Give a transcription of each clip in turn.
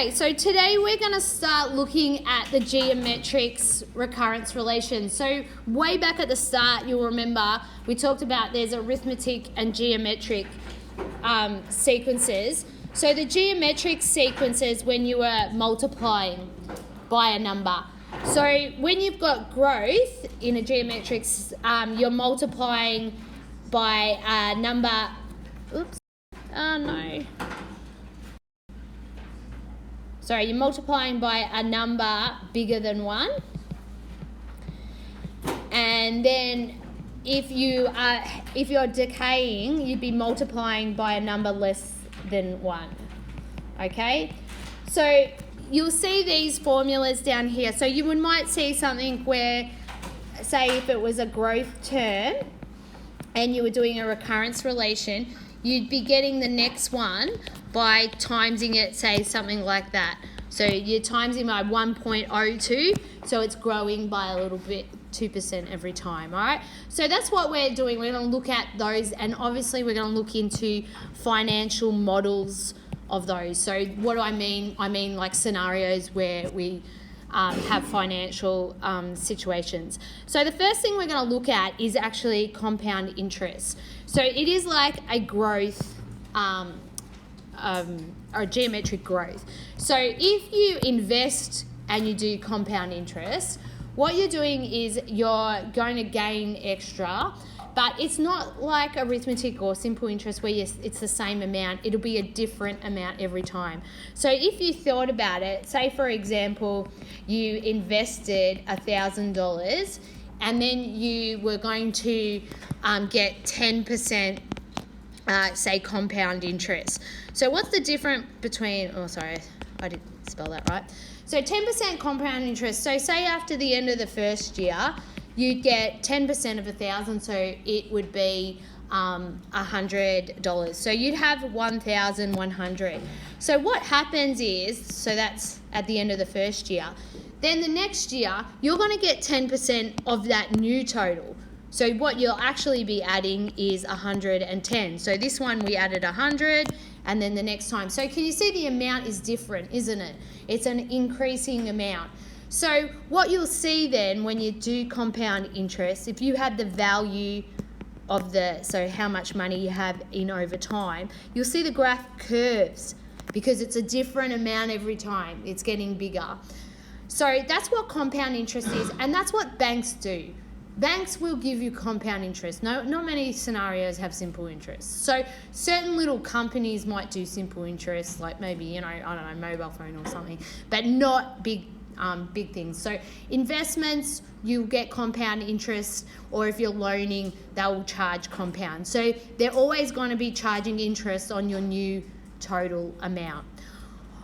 Okay, so today we're going to start looking at the geometrics recurrence relation. So way back at the start, you'll remember we talked about there's arithmetic and geometric sequences. So the geometric sequences when you are multiplying by a number. So when you've got growth in a geometric, you're multiplying by a number. Oops. Oh no. Sorry, you're multiplying by a number bigger than 1. And then if you're decaying, you'd be multiplying by a number less than 1. Okay? So you'll see these formulas down here. So you might see something where, say if it was a growth term and you were doing a recurrence relation, you'd be getting the next one by timesing it, say something like that. So you're timesing by 1.02, so it's growing by a little bit, 2% every time, all right? So that's what we're doing. We're going to look at those, and obviously we're going to look into financial models of those. So what do I mean? I mean like scenarios where we have financial situations. So the first thing we're going to look at is actually compound interest. So it is like a growth, or geometric growth. So if you invest and you do compound interest, what you're doing is you're going to gain extra, but it's not like arithmetic or simple interest where it's the same amount. It'll be a different amount every time. So if you thought about it, say for example, you invested $1,000 and then you were going to get 10%, say compound interest. So what's the difference between, oh sorry, I didn't spell that right. So 10% compound interest, so say after the end of the first year, you'd get 10% of 1,000, so it would be $100. So you'd have 1,100. So what happens is, so that's at the end of the first year, then the next year, you're going to get 10% of that new total. So what you'll actually be adding is 110. So this one we added 100, and then the next time. So can you see the amount is different, isn't it? It's an increasing amount. So what you'll see then when you do compound interest, if you had the value of so how much money you have in over time, you'll see the graph curves because it's a different amount every time. It's getting bigger. So that's what compound interest is, and that's what banks do. Banks will give you compound interest. Not many scenarios have simple interest. So certain little companies might do simple interest, like maybe, I don't know, mobile phone or something, but not big things. So investments, you'll get compound interest, or if you're loaning, they'll charge compound. So they're always going to be charging interest on your new total amount.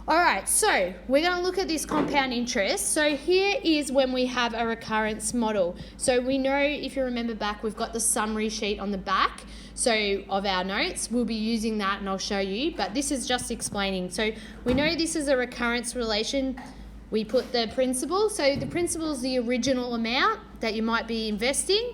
All right, so we're going to look at this compound interest. So here is when we have a recurrence model. So we know, if you remember back, we've got the summary sheet on the back of our notes. We'll be using that and I'll show you, but this is just explaining. So we know this is a recurrence relation. We put the principal. So the principal is the original amount that you might be investing.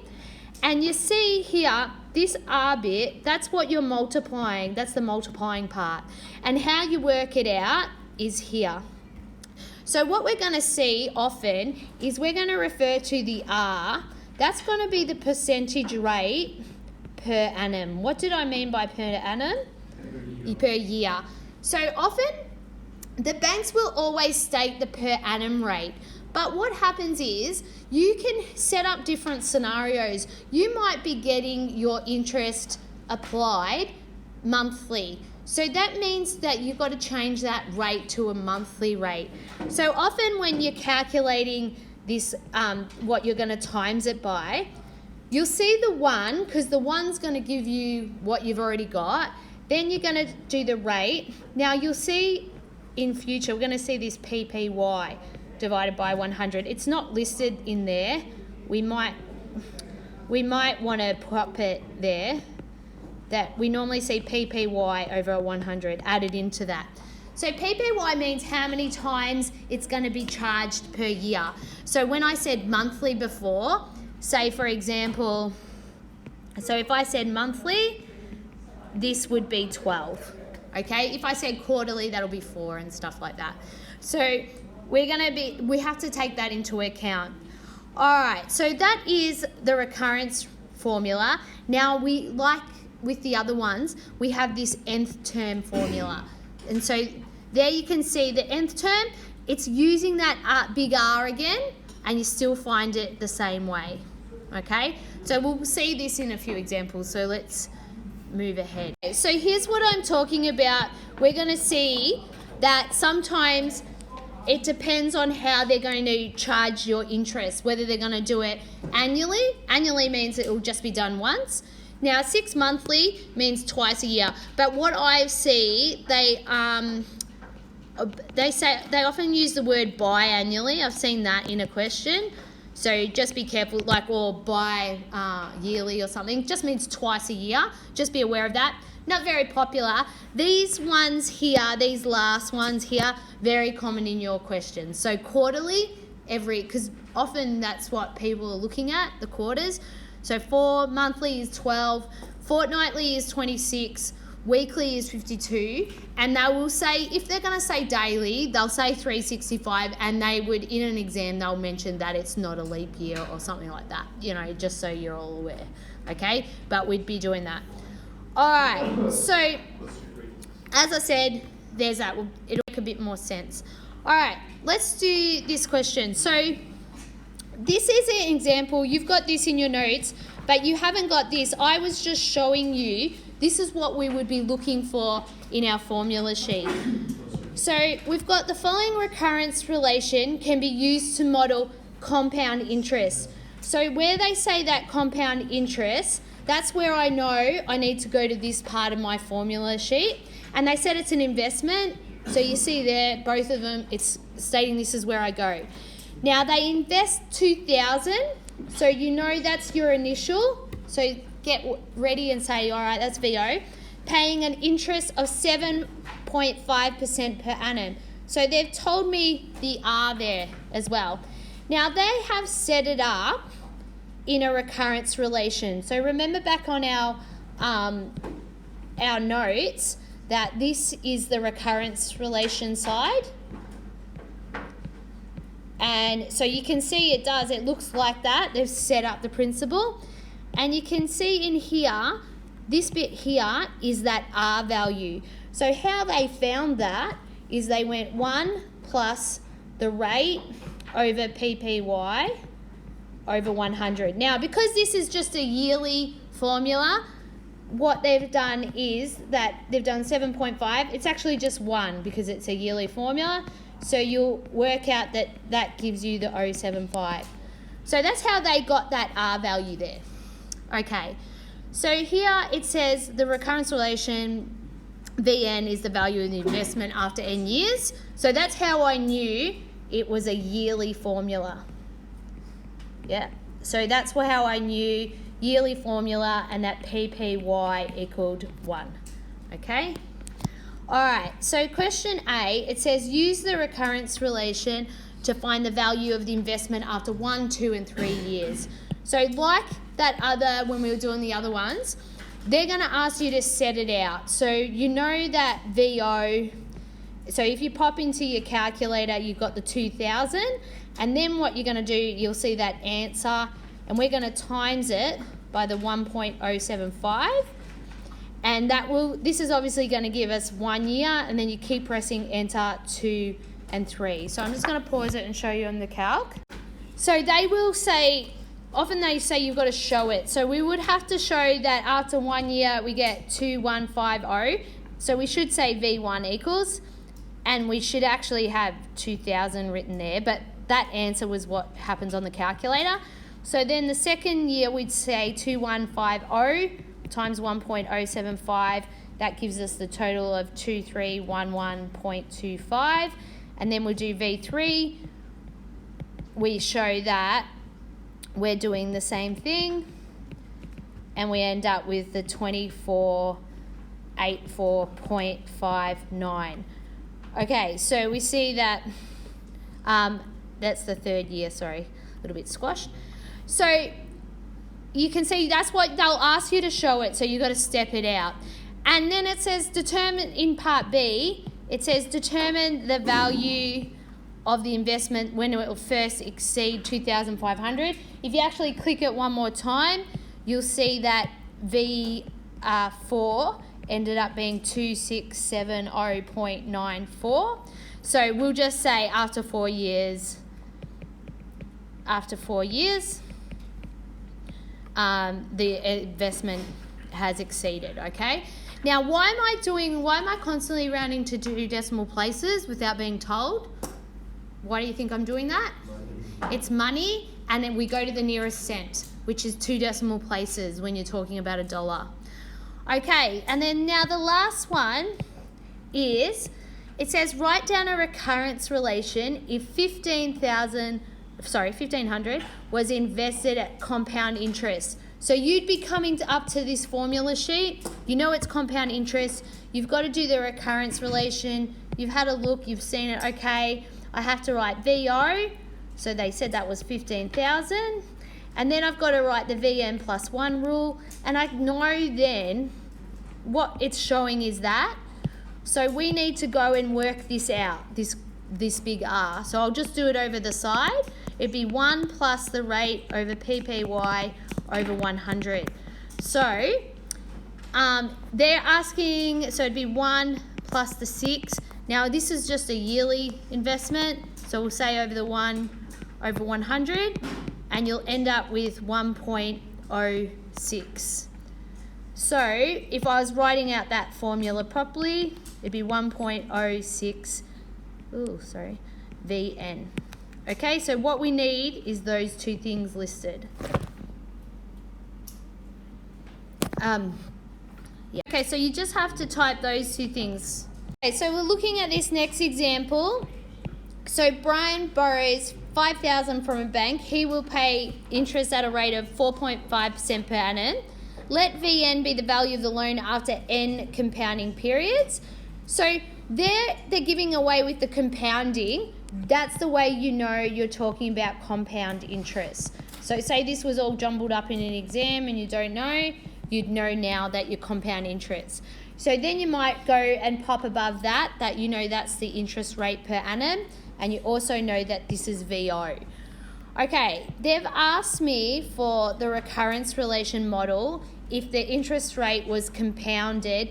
And you see here, this R bit, that's what you're multiplying. That's the multiplying part. And how you work it out is here. So what we're going to see often is we're going to refer to the R. That's going to be the percentage rate per annum. What did I mean by per annum? Per year. So often the banks will always state the per annum rate. But what happens is you can set up different scenarios. You might be getting your interest applied monthly. So that means that you've got to change that rate to a monthly rate. So often when you're calculating this, what you're going to times it by, you'll see the 1, because the 1's going to give you what you've already got. Then you're going to do the rate. Now you'll see in future, we're going to see this PPY divided by 100. It's not listed in there. We might want to pop it there. That we normally see PPY over 100 added into that. So PPY means how many times it's going to be charged per year. So when I said monthly before, say for example, so if I said monthly, this would be 12. Okay, if I said quarterly, that'll be 4 and stuff like that. So we have to take that into account. All right, so that is the recurrence formula. Now with the other ones, we have this nth term formula. And so there you can see the nth term, it's using that big R again, and you still find it the same way. Okay, so we'll see this in a few examples. So let's move ahead. So here's what I'm talking about. We're going to see that sometimes it depends on how they're going to charge your interest, whether they're going to do it annually. Annually means it will just be done once. Now 6 monthly means twice a year. But what I see, they often use the word biannually. I've seen that in a question. So just be careful, or yearly or something. It just means twice a year. Just be aware of that. Not very popular. These ones here, these last ones here, very common in your questions. So quarterly, because often that's what people are looking at, the quarters. So 4 monthly is 12, fortnightly is 26, weekly is 52, and they will say, if they're going to say daily, they'll say 365, and they would, in an exam, they'll mention that it's not a leap year or something like that, just so you're all aware, okay? But we'd be doing that. All right, so as I said, there's that. It'll make a bit more sense. All right, let's do this question. So this is an example. You've got this in your notes, but you haven't got this. I was just showing you, this is what we would be looking for in our formula sheet. So we've got the following recurrence relation can be used to model compound interest. So where they say that compound interest, that's where I know I need to go to this part of my formula sheet. And they said it's an investment. So you see there, both of them, it's stating this is where I go. Now they invest 2,000. So you know that's your initial. So get ready and say, all right, that's VO. Paying an interest of 7.5% per annum. So they've told me the R there as well. Now they have set it up in a recurrence relation. So remember back on our notes that this is the recurrence relation side. And so you can see it looks like that. They've set up the principle. And you can see in here, this bit here is that R value. So how they found that is they went 1 plus the rate over PPY over 100. Now, because this is just a yearly formula, what they've done is that they've done 7.5. It's actually just 1 because it's a yearly formula. So you'll work out that gives you the 0.75. So that's how they got that R value there. Okay, so here it says the recurrence relation VN is the value of the investment after N years. So that's how I knew it was a yearly formula. Yeah, so that's how I knew yearly formula and that PPY equaled 1. Okay? All right, so question A, it says use the recurrence relation to find the value of the investment after 1, 2, and 3 years. So like that other, when we were doing the other ones, they're going to ask you to set it out. So you know that VO, so if you pop into your calculator, you've got the 2,000, and then what you're going to do, you'll see that answer, and we're going to times it by the 1.075, and this is obviously going to give us 1 year, and then you keep pressing enter 2 and 3. So I'm just going to pause it and show you on the calc. So they will say, often they say you've got to show it. So we would have to show that after 1 year we get 2150. So we should say V1 equals, and we should actually have 2,000 written there, but that answer was what happens on the calculator. So then the second year we'd say 2150 times 1.075. That gives us the total of 2311.25. And then we'll do V3. We show that we're doing the same thing, and we end up with the 2484.59. Okay, so we see that that's the third year, sorry, a little bit squashed. So you can see that's what they'll ask you to show it, so you've got to step it out. And then it says determine, in part B, it says determine the value of the investment when it will first exceed 2,500. If you actually click it one more time, you'll see that V4 ended up being 2670.94. So we'll just say after 4 years, the investment has exceeded, okay? Now, why am I constantly rounding to 2 decimal places without being told? Why do you think I'm doing that? Money. It's money, and then we go to the nearest cent, which is 2 decimal places when you're talking about a dollar. Okay, and then now the last one is, it says write down a recurrence relation if 1,500 was invested at compound interest. So you'd be coming up to this formula sheet. You know it's compound interest. You've got to do the recurrence relation. You've had a look. You've seen it. Okay, I have to write VO. So they said that was 15,000. And then I've got to write the VN plus 1 rule. And I know then what it's showing is that. So we need to go and work this out, this big R. So I'll just do it over the side. It'd be 1 plus the rate over PPY over 100. So they're asking, so it'd be 1 plus the 6. Now this is just a yearly investment. So we'll say over the 1 over 100, and you'll end up with 1.06. So if I was writing out that formula properly, it'd be 1.06, VN. Okay, so what we need is those 2 things listed. Okay, so you just have to type those 2 things. Okay, so we're looking at this next example. So Brian borrows 5,000 from a bank. He will pay interest at a rate of 4.5% per annum. Let VN be the value of the loan after N compounding periods. So they're giving away with the compounding. That's the way you know you're talking about compound interest. So say this was all jumbled up in an exam and you don't know, you'd know now that you're compound interest. So then you might go and pop above that you know that's the interest rate per annum, and you also know that this is VO. Okay, they've asked me for the recurrence relation model if the interest rate was compounded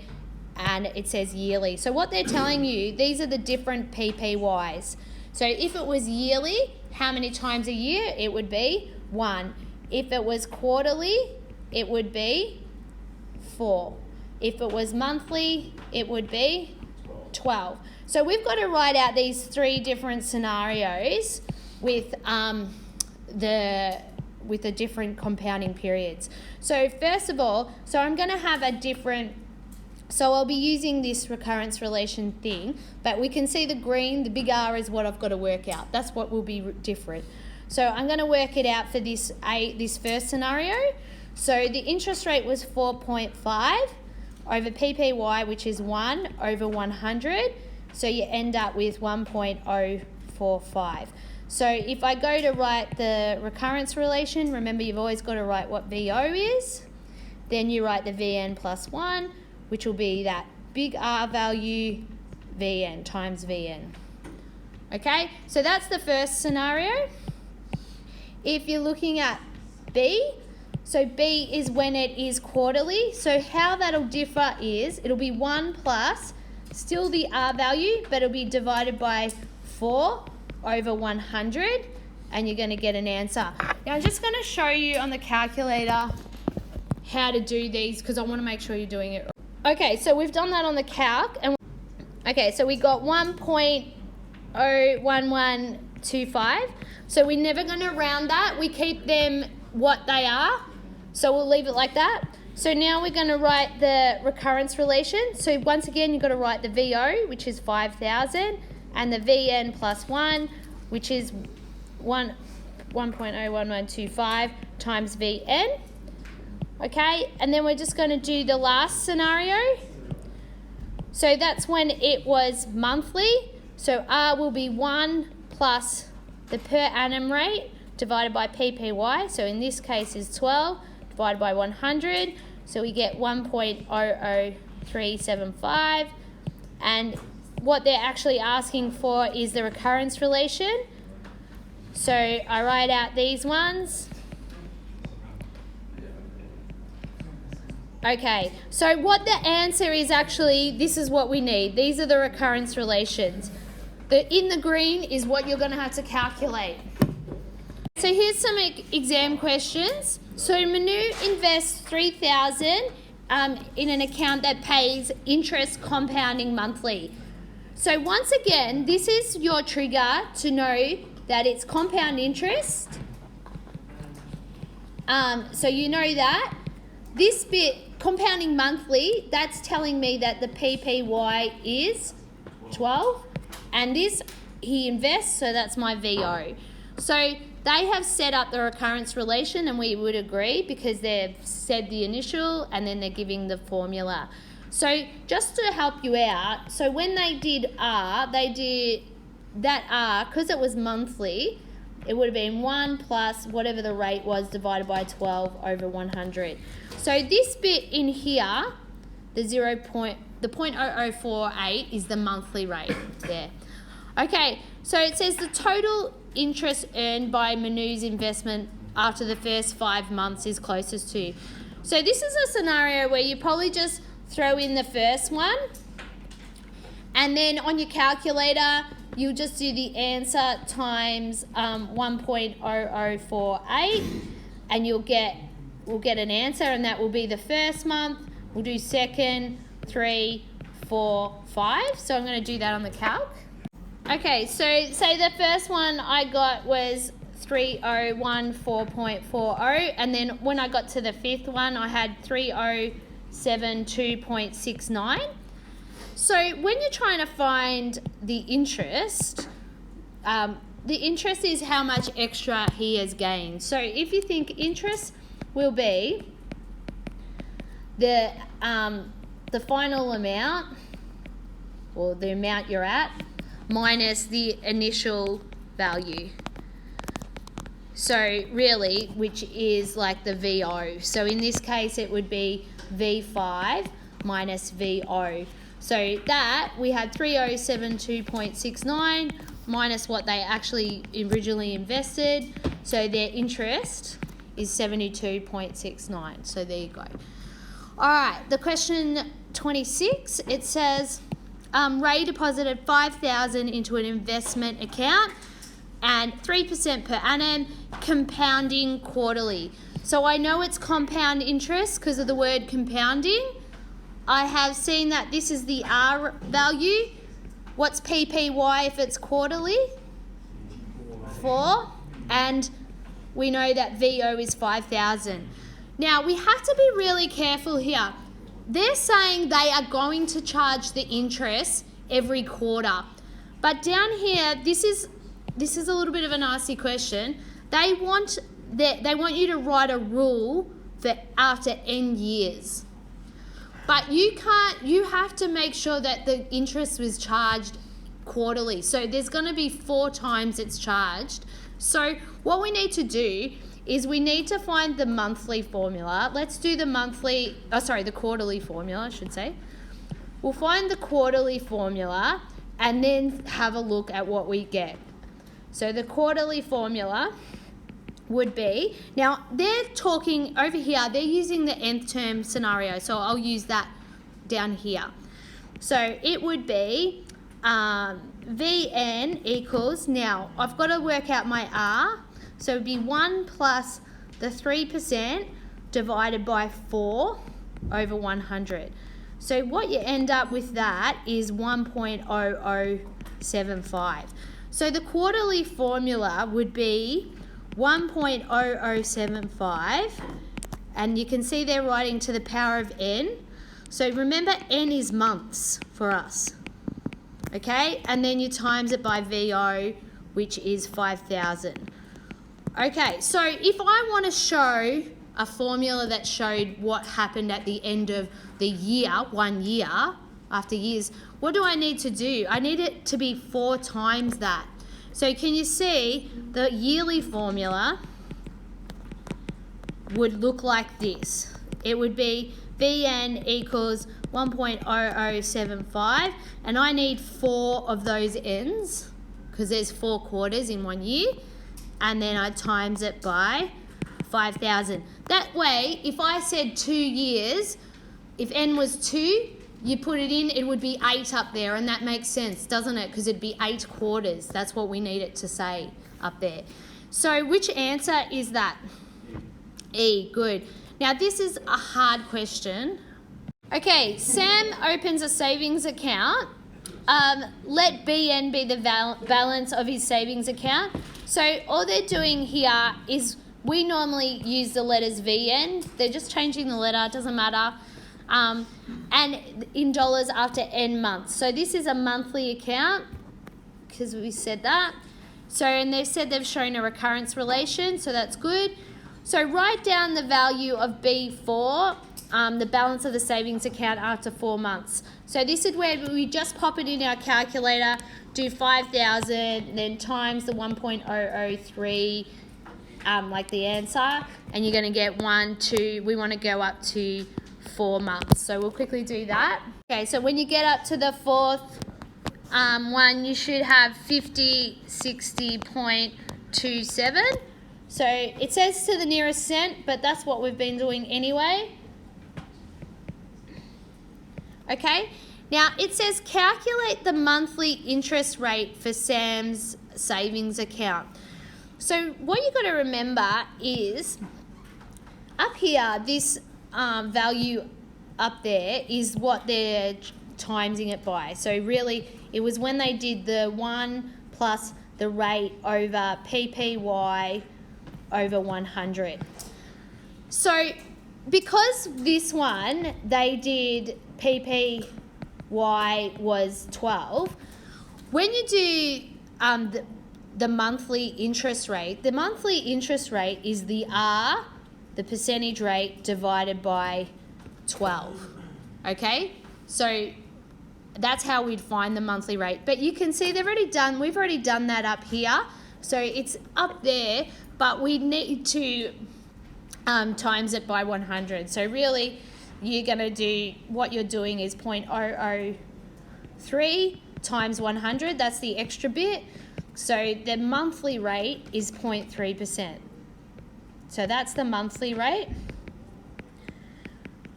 and it says yearly. So what they're telling you, these are the different PPYs. So if it was yearly, how many times a year? It would be 1. If it was quarterly, it would be 4. If it was monthly, it would be 12. So we've got to write out these 3 different scenarios with the different compounding periods. So first of all, so I'm going to have a different, so I'll be using this recurrence relation thing, but we can see the green, the big R is what I've got to work out. That's what will be different. So I'm going to work it out for this first scenario. So the interest rate was 4.5 over PPY, which is 1 over 100. So you end up with 1.045. So if I go to write the recurrence relation, remember you've always got to write what VO is. Then you write the VN plus 1, which will be that big R value, VN times VN. Okay, so that's the first scenario. If you're looking at B, so B is when it is quarterly. So how that'll differ is it'll be 1 plus, still the R value, but it'll be divided by 4 over 100, and you're going to get an answer. Now I'm just going to show you on the calculator how to do these because I want to make sure you're doing it right. Okay, so we've done that on the calc, and okay, so we got 1.01125. So we're never going to round that. We keep them what they are. So we'll leave it like that. So now we're going to write the recurrence relation. So once again, you've got to write the VO, which is 5,000, and the VN plus 1, which is 1.01125 times VN. Okay, and then we're just going to do the last scenario. So that's when it was monthly. So R will be 1 plus the per annum rate divided by PPY. So in this case is 12 divided by 100. So we get 1.005. 0.375, and what they're actually asking for is the recurrence relation. So I write out these ones. Okay, so what the answer is actually, this is what we need. These are the recurrence relations. In the green is what you're going to have to calculate. So here's some exam questions. So Manu invests $3,000 in an account that pays interest compounding monthly. So once again, this is your trigger to know that it's compound interest. So you know that. This bit, compounding monthly, that's telling me that the PPY is 12. And this, he invests, so that's my VO. So they have set up the recurrence relation, and we would agree because they've said the initial and then they're giving the formula. So just to help you out, so when they did R, they did that R, because it was monthly, it would have been 1 plus whatever the rate was divided by 12 over 100. So this bit in here, the 0.0048 is the monthly rate there. Okay, so it says the total interest earned by Manu's investment after the first 5 months is closest to. So this is a scenario where you probably just throw in the first one, and then on your calculator, you'll just do the answer times 1.0048, and we'll get an answer, and that will be the first month. We'll do second, 3, 4, 5. So I'm going to do that on the calc. Okay, so the first one I got was 3014.40, and then when I got to the fifth one, I had 3072.69. So when you're trying to find the interest is how much extra he has gained. So if you think interest will be the final amount, or the amount you're at, minus the initial value. So really, which is like the VO. So in this case, it would be V5 minus VO. So that, we had 3072.69 minus what they actually originally invested. So their interest is 72.69. So there you go. All right, the question 26, it says, Ray deposited $5,000 into an investment account and 3% per annum, compounding quarterly. So I know it's compound interest because of the word compounding. I have seen that this is the R value. What's PPY if it's quarterly? 4. And we know that VO is 5,000. Now, we have to be really careful here. They're saying they are going to charge the interest every quarter. But down here, this is a little bit of a nasty question. They want you to write a rule for after N years. But you have to make sure that the interest was charged quarterly. So there's going to be 4 times it's charged. So what we need to do is we need to find the monthly formula. Let's do the quarterly formula, I should say. We'll find the quarterly formula and then have a look at what we get. So the quarterly formula would be, now they're talking over here, they're using the nth term scenario, so I'll use that down here. So it would be Vn equals, now I've got to work out my R, so it would be 1 plus the 3% divided by 4 over 100. So what you end up with that is 1.0075. So the quarterly formula would be 1.0075, and you can see they're writing to the power of n. So remember, n is months for us, okay? And then you times it by VO, which is 5,000. Okay, so if I want to show a formula that showed what happened at the end of the year, 1 year, after years, what do I need to do? I need it to be 4 times that. So can you see the yearly formula would look like this? It would be Vn equals 1.0075, and I need 4 of those ends because there's 4 quarters in 1 year, and then I times it by 5,000. That way, if I said 2 years, if n was 2, you put it in, it would be 8 up there, and that makes sense, doesn't it? Because it'd be 8 quarters. That's what we need it to say up there. So which answer is that? E, good. Now this is a hard question. Okay, Sam opens a savings account. Let BN be the balance of his savings account. So all they're doing here is, we normally use the letters VN. They're just changing the letter, doesn't matter. And in dollars after n months. So this is a monthly account, because we said that. So, and they've said they've shown a recurrence relation, so that's good. So write down the value of B4, the balance of the savings account after 4 months. So this is where we just pop it in our calculator, do 5,000, then times the 1.003, like the answer, and you're going to get 1, 2, we want to go up to 4 months. So we'll quickly do that. Okay, so when you get up to the 4th one, you should have 5060.27. So it says to the nearest cent, but that's what we've been doing anyway. Okay, now it says calculate the monthly interest rate for Sam's savings account. So what you've got to remember is up here, this value up there is what they're timesing it by. So really, it was when they did the 1 plus the rate over PPY over 100. So because this one, they did PPY was 12, when you do the monthly interest rate, the monthly interest rate is the R, the percentage rate, divided by 12, okay? So that's how we'd find the monthly rate. But you can see we've already done that up here. So it's up there, but we need to times it by 100. So really, you're going to do, what you're doing is 0.003 times 100. That's the extra bit. So the monthly rate is 0.3%. So that's the monthly rate.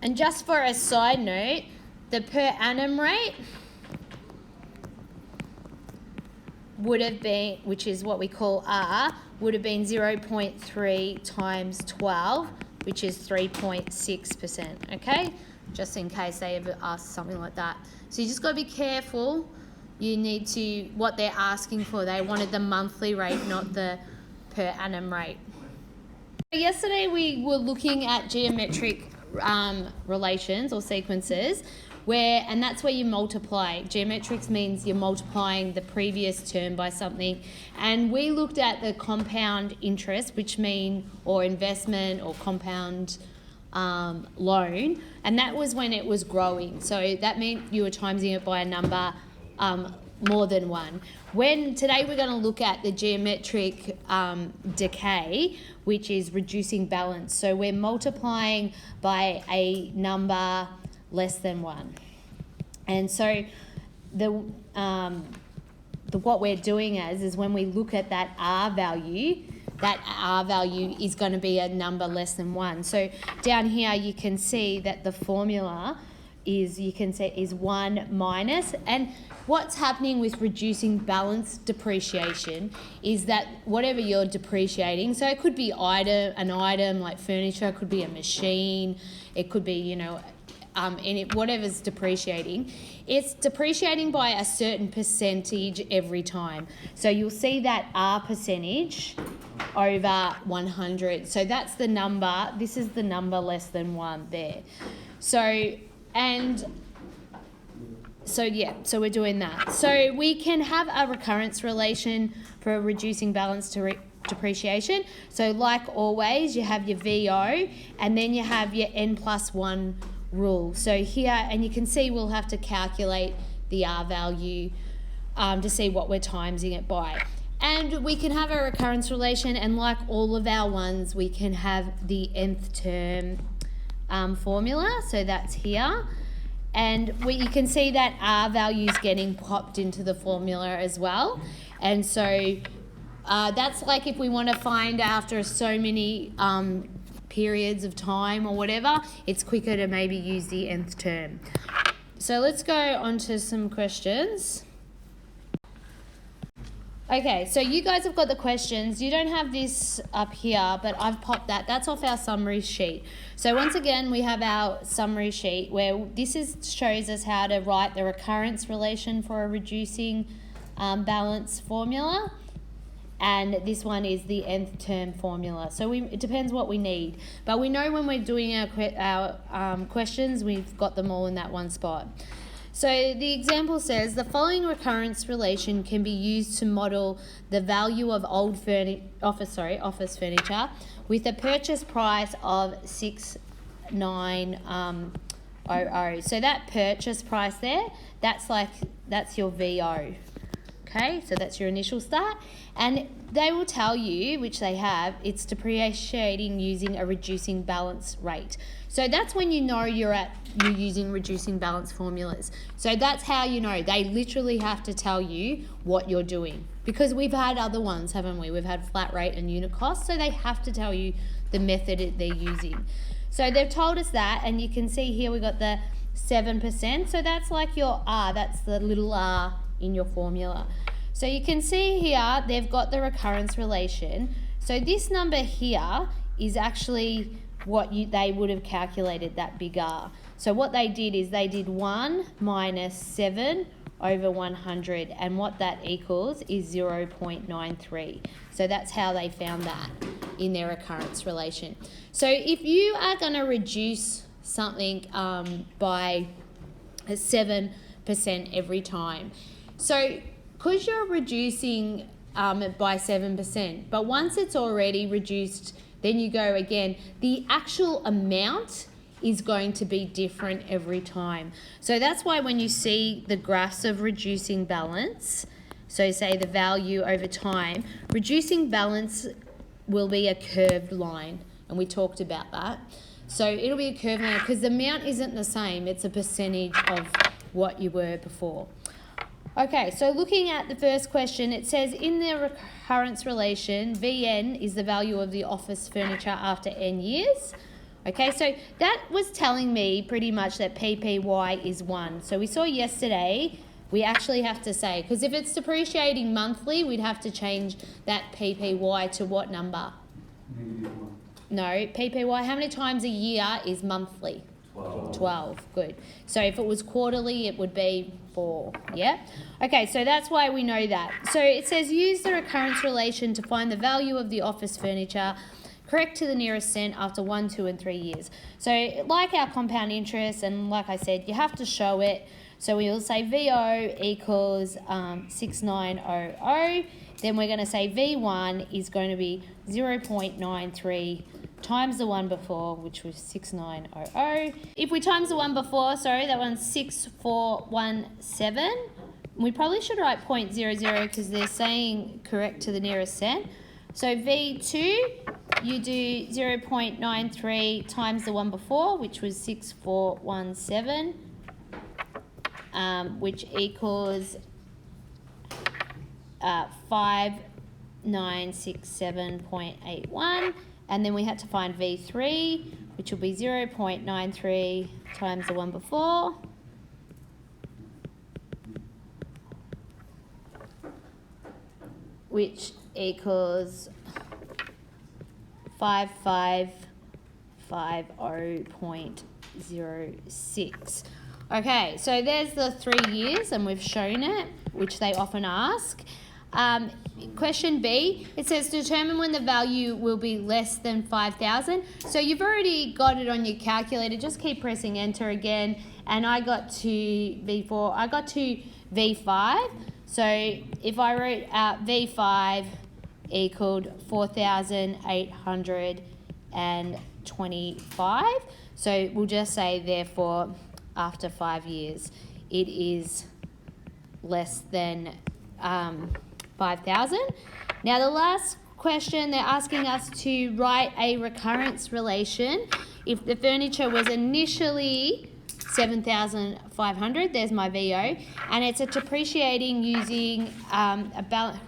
And just for a side note, the per annum rate would have been, which is what we call R, would have been 0.3 times 12, which is 3.6%, okay? Just in case they ever ask something like that. So you just got to be careful. You need to, what they're asking for, they wanted the monthly rate, not the per annum rate. Yesterday we were looking at geometric relations or sequences, and that's where you multiply. Geometrics means you're multiplying the previous term by something, and we looked at the compound interest, or investment or compound loan, and that was when it was growing. So that meant you were timesing it by a number more than 1. Today we're going to look at the geometric decay, which is reducing balance. So we're multiplying by a number less than 1. And so what we're doing is when we look at that R value is going to be a number less than 1. So down here you can see that the formula is 1 minus, and what's happening with reducing balance depreciation is that whatever you're depreciating, so it could be an item like furniture, it could be a machine, it could be, whatever's depreciating, it's depreciating by a certain percentage every time. So you'll see that R percentage over 100. So that's the number, this is the number less than 1 there. So we're doing that. So we can have a recurrence relation for reducing balance to depreciation. So like always, you have your VO, and then you have your n+1 rule. So here, and you can see we'll have to calculate the R value to see what we're timesing it by. And we can have a recurrence relation, and like all of our ones, we can have the nth term formula. So that's here. And you can see that R value is getting popped into the formula as well. And so that's like if we want to find after so many periods of time or whatever, it's quicker to maybe use the nth term. So let's go on to some questions. Okay, so you guys have got the questions. You don't have this up here, but I've popped that. That's off our summary sheet. So once again, we have our summary sheet where shows us how to write the recurrence relation for a reducing balance formula. And this one is the nth term formula. So it depends what we need. But we know when we're doing our questions, we've got them all in that one spot. So the example says, the following recurrence relation can be used to model the value of office furniture with a purchase price of $6,900. So that purchase price there, that's your VO. Okay, so that's your initial start. And they will tell you, which they have, it's depreciating using a reducing balance rate. So that's when you know you're using reducing balance formulas. So that's how you know. They literally have to tell you what you're doing. Because we've had other ones, haven't we? We've had flat rate and unit cost. So they have to tell you the method they're using. So they've told us that, and you can see here we've got the 7%. So that's like your R, that's the little r in your formula. So you can see here they've got the recurrence relation. So this number here is actually what they would have calculated, that big R. So what they did is they did 1 minus 7 over 100, and what that equals is 0.93. So that's how they found that in their recurrence relation. So if you are going to reduce something by 7% every time, so because you're reducing by 7%, but once it's already reduced, then you go again, the actual amount is going to be different every time. So that's why when you see the graphs of reducing balance, so say the value over time, reducing balance will be a curved line, and we talked about that. So it'll be a curved line because the amount isn't the same, it's a percentage of what you were before. Okay, so looking at the first question, it says in the recurrence relation, Vn is the value of the office furniture after n years. Okay, so that was telling me pretty much that PPY is 1. So we saw yesterday, we actually have to say, because if it's depreciating monthly, we'd have to change that PPY to what number? No, PPY, how many times a year is monthly? 12, good. So if it was quarterly, it would be 4, yeah? Okay, so that's why we know that. So it says use the recurrence relation to find the value of the office furniture, correct to the nearest cent after 1, 2, and 3 years. So like our compound interest, and like I said, you have to show it. So we will say VO equals 6900. Then we're going to say V1 is going to be 0.93 times the one before, which was 6900. If we times the one before, that one's 6417. We probably should write 0.00 because they're saying correct to the nearest cent. So V2, you do 0.93 times the one before, which was 6417, which equals 5967.81. And then we had to find V3, which will be 0.93 times the one before, which equals 5550.06. Okay, so there's the 3 years, and we've shown it, which they often ask. Question B, it says determine when the value will be less than 5,000. So you've already got it on your calculator. Just keep pressing enter again. And I got to V4. I got to V5. So if I wrote out V5 equaled 4,825. So we'll just say therefore after 5 years it is less than 5,000. Now the last question, they're asking us to write a recurrence relation if the furniture was initially 7,500. There's my VO. And it's a depreciating using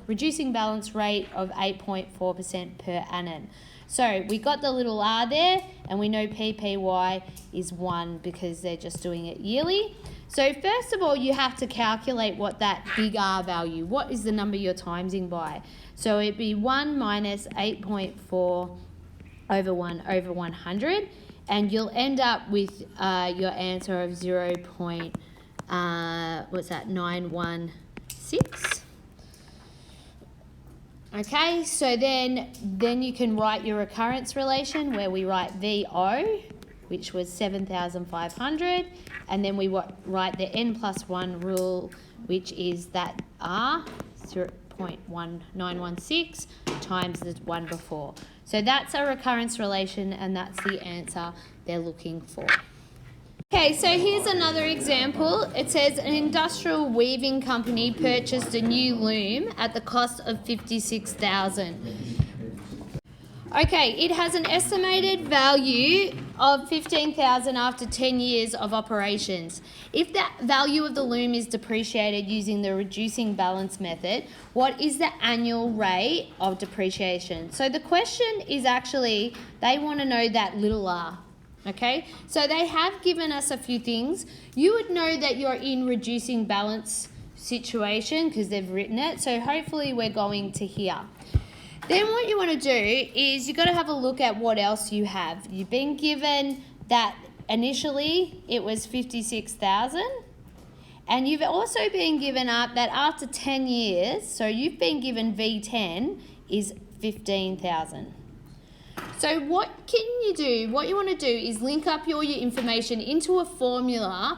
reducing balance rate of 8.4% per annum. So we got the little r there, and we know PPY is 1 because they're just doing it yearly. So first of all, you have to calculate what that big R value, what is the number you're timesing by. So it'd be 1 minus 8.4 over 1 over 100, and you'll end up with your answer of 916. Okay, so then you can write your recurrence relation where we write VO, which was 7,500, and then we write the n+1 rule, which is that R, 0.1916 times the one before. So that's a recurrence relation, and that's the answer they're looking for. Okay, so here's another example. It says an industrial weaving company purchased a new loom at the cost of $56,000. Okay, it has an estimated value of $15,000 after 10 years of operations. If the value of the loom is depreciated using the reducing balance method, what is the annual rate of depreciation? So the question is actually, they want to know that little r. Okay, so they have given us a few things. You would know that you're in reducing balance situation because they've written it. So hopefully we're going to here. Then what you want to do is you've got to have a look at what else you have. You've been given that initially it was 56,000, and you've also been given up that after 10 years, so you've been given V10 is 15,000. So what can you do? What you want to do is link up all your information into a formula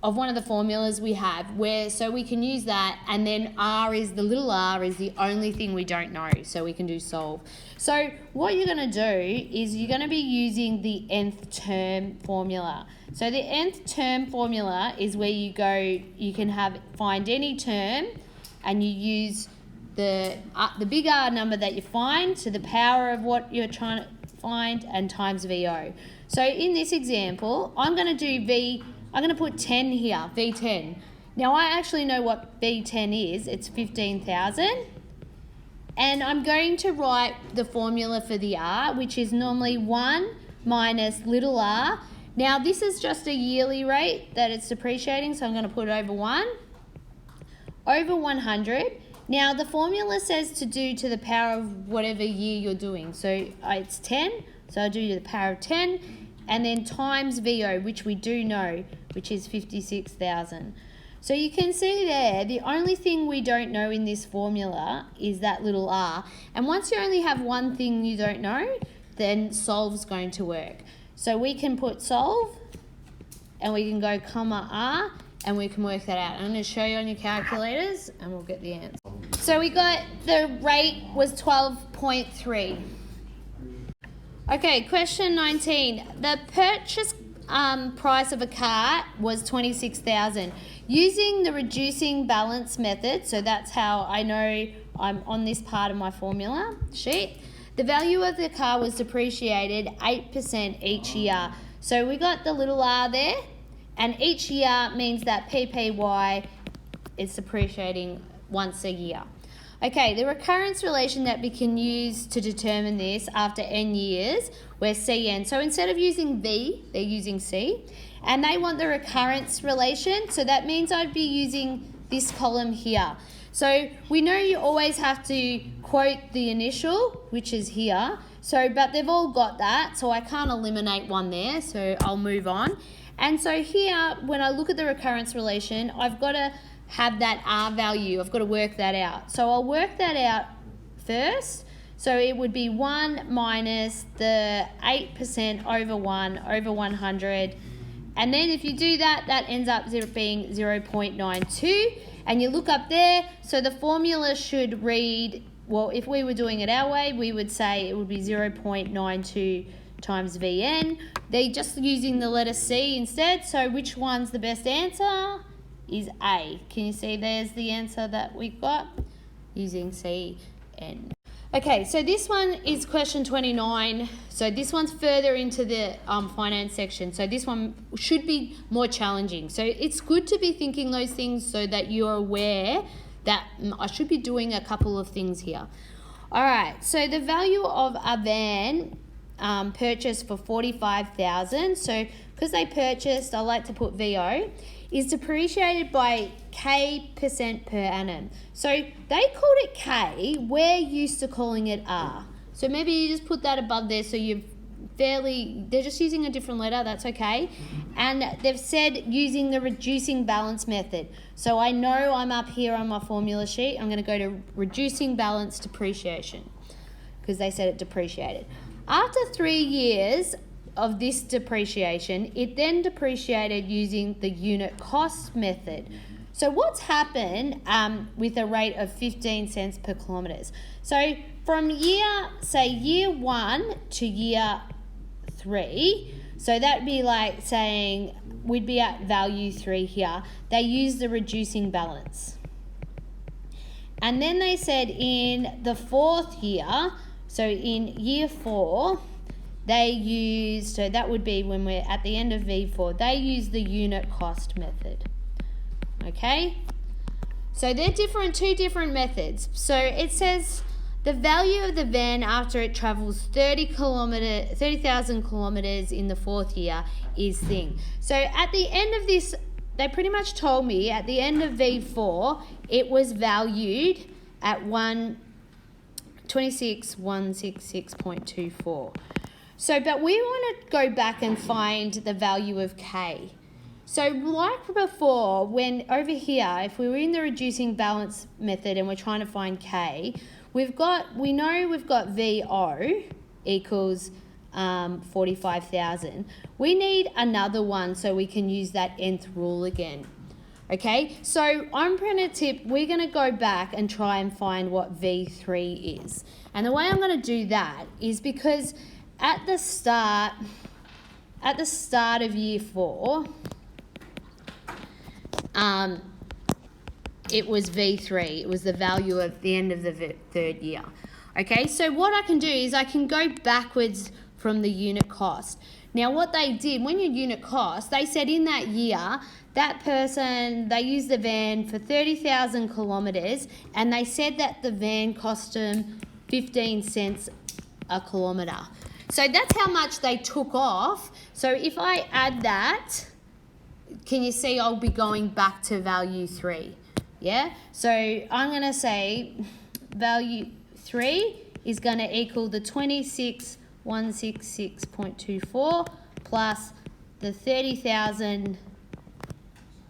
of one of the formulas we have, so we can use that, and then the little r is the only thing we don't know, so we can do solve. So what you're going to do is you're going to be using the nth term formula. So the nth term formula is where you can find any term, and you use the big R number that you find to the power of what you're trying to find and times VO. So in this example, I'm going to put 10 here, V10. Now I actually know what V10 is. It's 15,000. And I'm going to write the formula for the R, which is normally 1 minus little r. Now this is just a yearly rate that it's depreciating, so I'm going to put over 1 over 100. Now the formula says to do to the power of whatever year you're doing. So it's 10, so I'll do to the power of 10, and then times VO, which we do know, which is 56,000. So you can see there, the only thing we don't know in this formula is that little r. And once you only have one thing you don't know, then solve's going to work. So we can put solve, and we can go comma r, and we can work that out. I'm going to show you on your calculators, and we'll get the answer. So we got the rate was 12.3. Okay, question 19. The purchase price of a car was 26,000. Using the reducing balance method, so that's how I know I'm on this part of my formula sheet, the value of the car was depreciated 8% each year. So we got the little r there, and each year means that PPY is depreciating once a year. Okay, the recurrence relation that we can use to determine this after n years, we're Cn. So instead of using V, they're using C. And they want the recurrence relation, so that means I'd be using this column here. So we know you always have to quote the initial, which is here. But they've all got that, so I can't eliminate one there, so I'll move on. And so here, when I look at the recurrence relation, I've got to have that R value. I've got to work that out. So I'll work that out first. So it would be 1 minus the 8% over 1 over 100. And then if you do that, that ends up being 0.92. And you look up there, so the formula should read, well, if we were doing it our way, we would say it would be 0.92 times Vn. They're just using the letter C instead. So which one's the best answer? Is A. Can you see there's the answer that we've got using Cn. Okay, so this one is question 29. So this one's further into the finance section. So this one should be more challenging. So it's good to be thinking those things so that you're aware that I should be doing a couple of things here. All right, so the value of a van purchased for $45,000. So because they purchased, I like to put VO, is depreciated by K% per annum. So they called it K, we're used to calling it R. So maybe you just put that above there so they're just using a different letter, that's okay. And they've said using the reducing balance method. So I know I'm up here on my formula sheet, I'm going to go to reducing balance depreciation because they said it depreciated. After 3 years of this depreciation, it then depreciated using the unit cost method. So what's happened with a rate of 15 cents per kilometres? So from year 1 to year 3, so that'd be like saying we'd be at value 3 here. They use the reducing balance. And then they said in the 4th year, so in year 4, they use, so that would be when we're at the end of V4, they use the unit cost method. Okay? So they're two different methods. So it says the value of the van after it travels 30,000 kilometres in the 4th year is thing. So at the end of this, they pretty much told me at the end of V4, it was valued at 126,166.24. So, but we want to go back and find the value of K. So like before, when over here, if we were in the reducing balance method and we're trying to find K, we know we've got VO equals 45,000. We need another one so we can use that nth rule again. Okay, so I'm going to tip, we're going to go back and try and find what V3 is. And the way I'm going to do that is because at the start of year 4, it was V3. It was the value of the end of the 3rd year. Okay, so what I can do is I can go backwards from the unit cost. Now what they did, when your unit cost, they said in that year, that person, they used the van for 30,000 kilometres and they said that the van cost them 15 cents a kilometre. So that's how much they took off. So if I add that, can you see I'll be going back to value 3? Yeah? So I'm going to say value 3 is going to equal the 26,166.24 plus the 30,000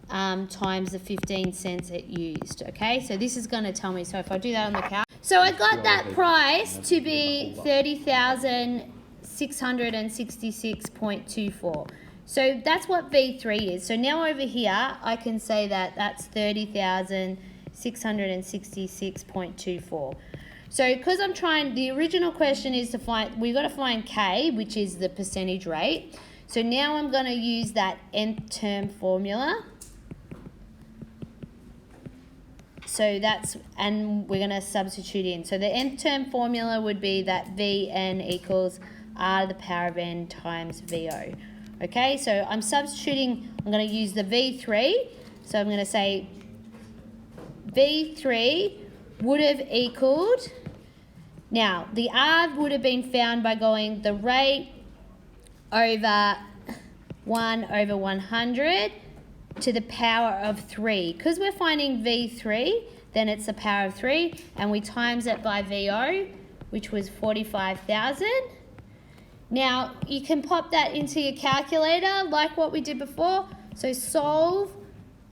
times the 15 cents it used. Okay? So this is going to tell me. So if I do that on the calculator. So I got that price to be 30,666.24. So that's what V3 is. So now over here, I can say that that's 30,666.24. So because I'm trying, the original question is to find, we've got to find K, which is the percentage rate. So now I'm going to use that nth term formula. So that's, and we're going to substitute in. So the nth term formula would be that Vn equals R to the power of n times VO. Okay, so I'm substituting, I'm going to use the V3. So I'm going to say V3 would have equaled, now the R would have been found by going the rate over 1 over 100 to the power of 3. Because we're finding V3, then it's the power of 3, and we times it by VO, which was 45,000. Now, you can pop that into your calculator like what we did before. So solve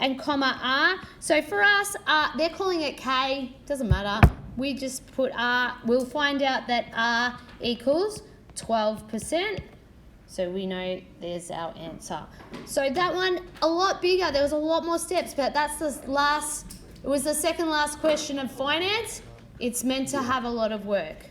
and comma R. So for us, they're calling it K, doesn't matter. We just put R, we'll find out that R equals 12%. So we know there's our answer. So that one, a lot bigger. There was a lot more steps, but that's the last, it was the second last question of finance. It's meant to have a lot of work.